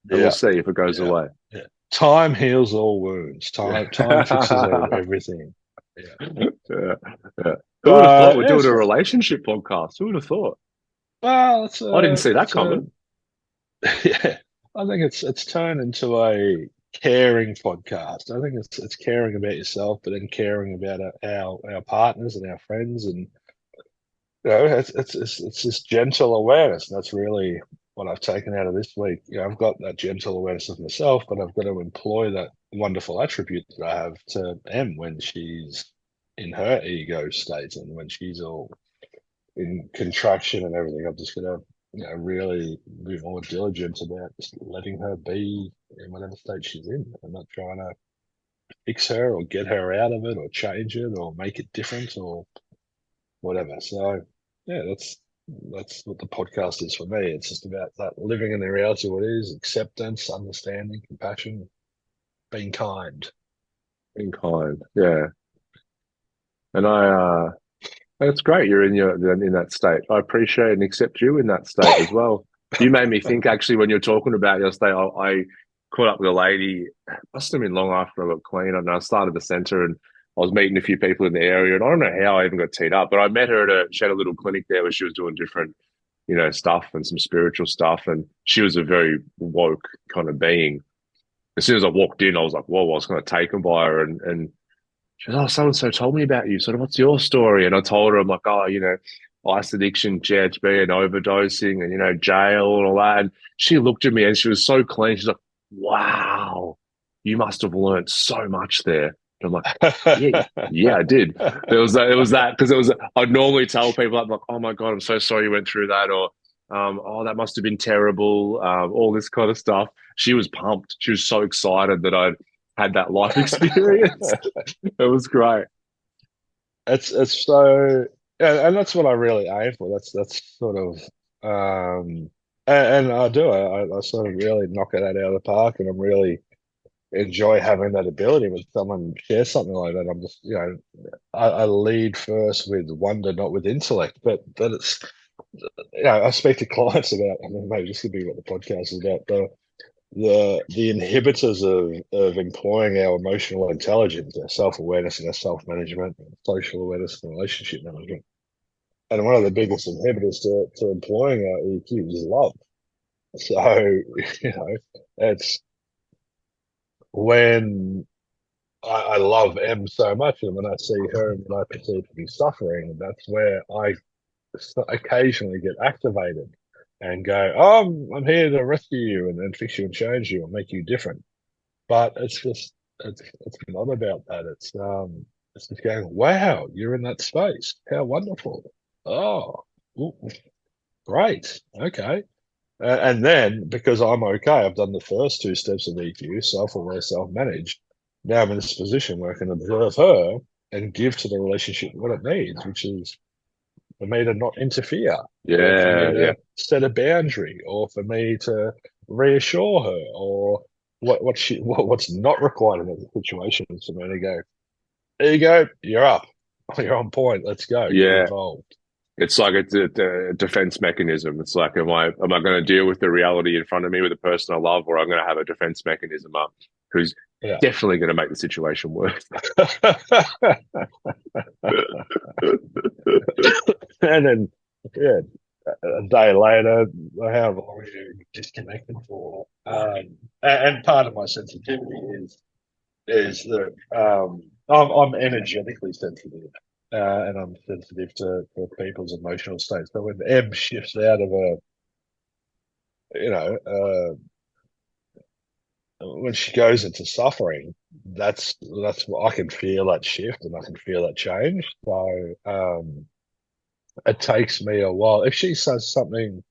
and we'll yeah, see if it goes yeah, away. yeah. Time heals all wounds. Time fixes Yeah. everything. Yeah. Yeah. Yeah. Who would have thought So we're yeah, doing it's a fun. relationship podcast? Who would have thought? Well, I didn't see that coming. yeah. I think it's turned into a caring podcast. I think it's caring about yourself, but then caring about our partners and our friends, and it's this gentle awareness. And that's really what I've taken out of this week. I've got that gentle awareness of myself, but I've got to employ that wonderful attribute that I have to Em when she's in her ego state and when she's all in contraction and everything. I'm just gonna, really be more diligent about just letting her be in whatever state she's in. I'm not trying to fix her or get her out of it or change it or make it different or whatever. So yeah, that's what the podcast is for me. It's just about that living in the reality of what is, acceptance, understanding, compassion, being kind. In kind. Yeah. And it's great you're in that state. I appreciate and accept you in that state as well. You made me think actually when you're talking about your state. I caught up with a lady. Must have been long after I got clean, and I started the center, and I was meeting a few people in the area, and I don't know how I even got teed up, but I met her she had a little clinic there where she was doing different, stuff and some spiritual stuff, and she was a very woke kind of being. As soon as I walked in, I was like, whoa, I was kind of taken by her, and she goes, oh, so and so told me about you. Sort of, what's your story? And I told her, I'm like, oh, ice addiction, GHB, and overdosing, and jail and all that. And she looked at me and she was so clean. She's like, wow, you must have learned so much there. And I'm like, yeah, yeah, I did. It was that because I'd normally tell people, I'm like, oh my God, I'm so sorry you went through that, or oh, that must have been terrible, all this kind of stuff. She was pumped. She was so excited that I'd had that life experience. It was great. It's so, yeah, and that's what I really aim for. That's sort of, and I do. I sort of really knock it out of the park, and I'm really enjoy having that ability when someone shares something like that. I'm just, I lead first with wonder, not with intellect. But it's, I speak to clients about, I mean, maybe this could be what the podcast is about. the inhibitors of employing our emotional intelligence, our self awareness, and our self management, social awareness, and relationship management. And one of the biggest inhibitors to employing our EQ is love. So, it's when I love M so much, and when I see her and what I perceive to be suffering, that's where I occasionally get activated and go, "Oh, I'm here to rescue you and then fix you and change you and make you different." But it's not about that. It's just going, "Wow, you're in that space. How wonderful! Oh, ooh, great. Okay." And then because I'm okay, I've done the first two steps of EQ, self-aware, self-managed. Now I'm in this position where I can observe her and give to the relationship what it needs, which is for me to not interfere, or for me Yeah, yeah, to set a boundary, or for me to reassure her, or what's not required in that situation is for me to go, there you go, you're up, you're on point, let's go, get yeah. involved. It's like a defense mechanism. It's like, am I going to deal with the reality in front of me with the person I love, or I'm going to have a defense mechanism up who's Yeah. definitely going to make the situation worse. And then, yeah, a day later, however long you disconnected for. And part of my sensitivity is that I'm energetically sensitive, and I'm sensitive to people's emotional states. But when the ebb shifts out of you know, when she goes into suffering, that's what I can feel that shift and I can feel that change. So it takes me a while. If she says something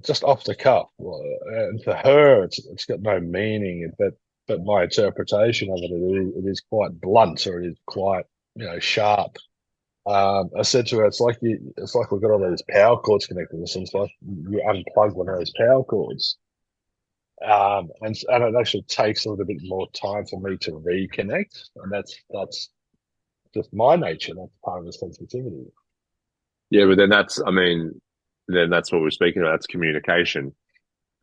just off the cuff, well, and for her, it's got no meaning. But my interpretation of it is quite blunt, or it is quite sharp. I said to her, it's like we've got all these power cords connected. It's like you unplug one of those power cords, and it actually takes a little bit more time for me to reconnect, and that's just my nature. That's part of the sensitivity. Yeah, but then that's what we're speaking about. That's communication.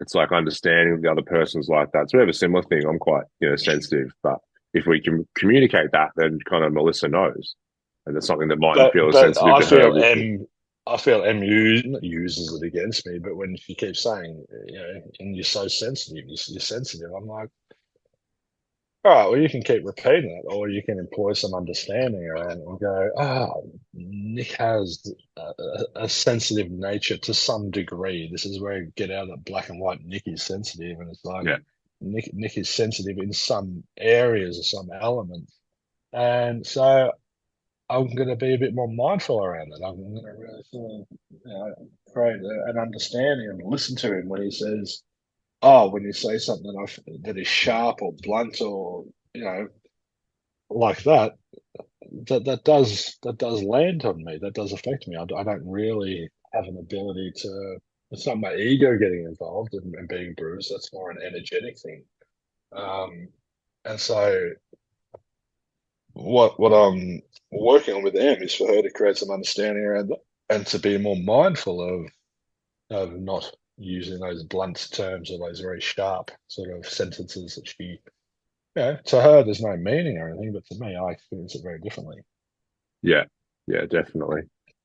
It's like understanding the other person's like that. It's a bit of a similar thing. I'm quite, sensitive, but if we can communicate that, then kind of Melissa knows, and it's something that mightn't feel as But sensitive to her. I feel uses it against me. But when she keeps saying, and you're so sensitive, you're sensitive. I'm like, all right, well, you can keep repeating it, or you can employ some understanding around it and go, Nick has a sensitive nature to some degree. This is where you get out of that black and white. Nick is sensitive, and it's like Yeah, Nick is sensitive in some areas or some elements, and so I'm going to be a bit more mindful around it. I'm going to really sort of, create an understanding and listen to him when he says, "Oh, when you say something that is sharp or blunt or like that, that does land on me. That does affect me. I don't really have an ability to. It's not my ego getting involved and being bruised. That's more an energetic thing. Um, and so what I'm working on with them is for her to create some understanding around that and to be more mindful of not using those blunt terms or those very sharp sort of sentences that she, to her there's no meaning or anything, but to me I experience it very differently. yeah, yeah, definitely,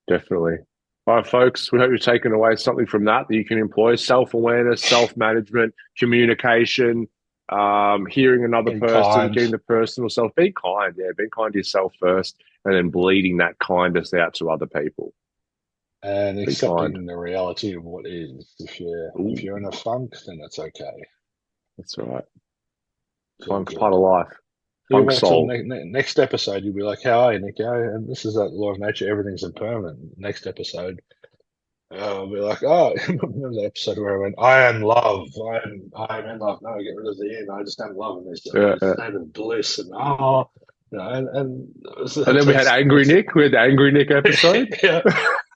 definitely. All right, folks. We hope you've taken away something from that you can employ: self-awareness, self-management, communication, hearing another Be person, kind getting the personal self. Be kind, yeah. Be kind to yourself first, and then bleeding that kindness out to other people. and Be kind. accepting the reality of what is. If you're Ooh, in a funk, then that's okay. that's all right. It's all Funk's part good. of life. You Funk wait till soul. next episode, you'll be like, "How are you, Nick?" And this is that law of nature. Everything's impermanent. Next episode, I'll be like, "Oh, remember the episode where I went, I am love. I am in love. No, get rid of the end. I just am love, and there's Yeah, this yeah. state of bliss, and And then we had Angry Nick. We had the Angry Nick episode. yeah.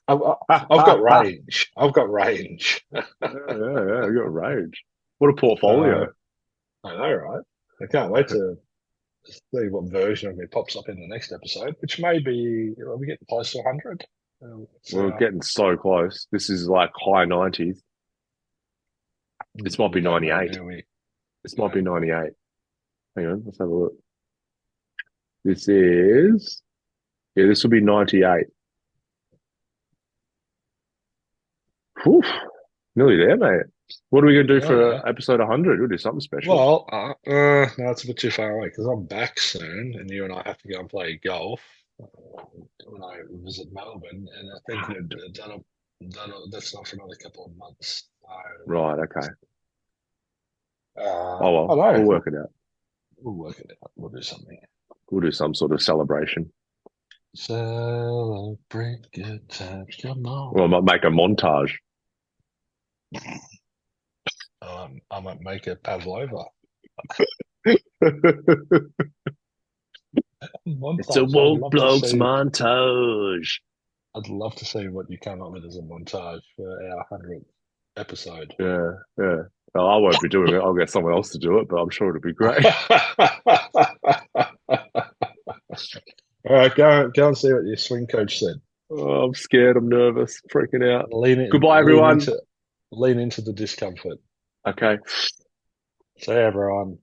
I've, I've got range. I've got range. Yeah. We got rage. What a Uh, portfolio. I know, right? I can't wait to see what version of me pops up in the next episode, which may be, we get close to 100. We're So getting so close. This is like high 90s. This might be we don't know, 98. do we? This might be 98. Hang on, let's have a look. This is, yeah, this will be 98. Whew, nearly there, mate. What are we going to do Oh, yeah. for episode 100? We'll do something special. Well, no, it's a bit too far away because I'm back soon, and you and I have to go and play golf when I visit Melbourne, and I think that's not for another couple of months. So, Right, okay. Oh, I well, we'll know. work it out. We'll work it out. We'll do something. We'll do some sort of celebration. Celebrate good times. Come Well, I on. might make a montage. I might make a pavlova. It's a Montage. woke blokes montage. I'd love to see what you come up with as a montage for our 100th episode. Yeah, yeah. Well, I won't be doing it. I'll get someone else to do it, but I'm sure it'll be great. All right, go and see what your swing coach said. Oh, I'm scared. I'm nervous. Freaking out. Lean in, Goodbye, everyone. lean into the discomfort. Okay. See you, everyone.